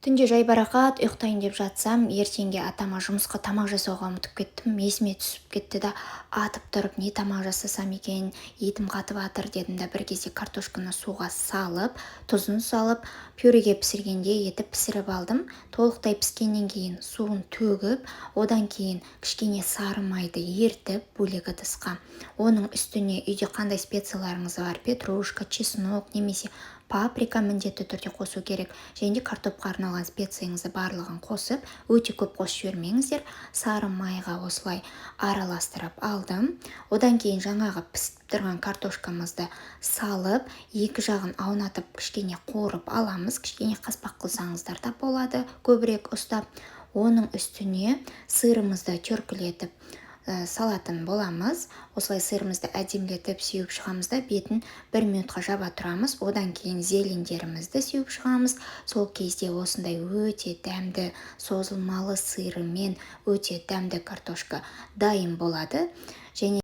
Түнде жайбарақат ұйықтайын деп жатсам, ертеңге атама жұмысқа тамақ жасауға ұмытып кеттім. Есіме түсіп кетті да, атып тұрып, не тамақ жасасам екен, етім қатып жатыр дедім да бір кезде картошканы суға салып, тұзын салып, пюреге пісіргенде етіп пісіріп алдым. Толықтай піскеннен кейін суын төгіп, одан кейін кішкене сары майды ертіп бөлек ыдысқа. Оның үстіне үйде қандай специяларыңыз бар, петрушка, чеснок немесе паприка міндетті түрде қосу керек. Және де картопқа арналған специяңызды барлығын қосып, өте көп қосып жібермеңіздер. Сары майға осылай араластырып алдым. Одан кейін жаңағы пісіп тұрған картошкамызды салып, екі жағын аунатып, кішкене қуырып аламыз. Кішкене қаспақ қылсаңыздар да болады, көбірек ұстап. Оның үстіне сырымызды тергілетіп салатын боламыз. Осылай сырымызды әдемілетіп сеуіп шығамыз да, бетін 1 минутқа жаба тұрамыз. Одан кейін зелендерімізді сеуіп шығамыз. Сол кезде осындай өте дәмді созылмалы сырымен өте дәмді картошка дайын болады. Және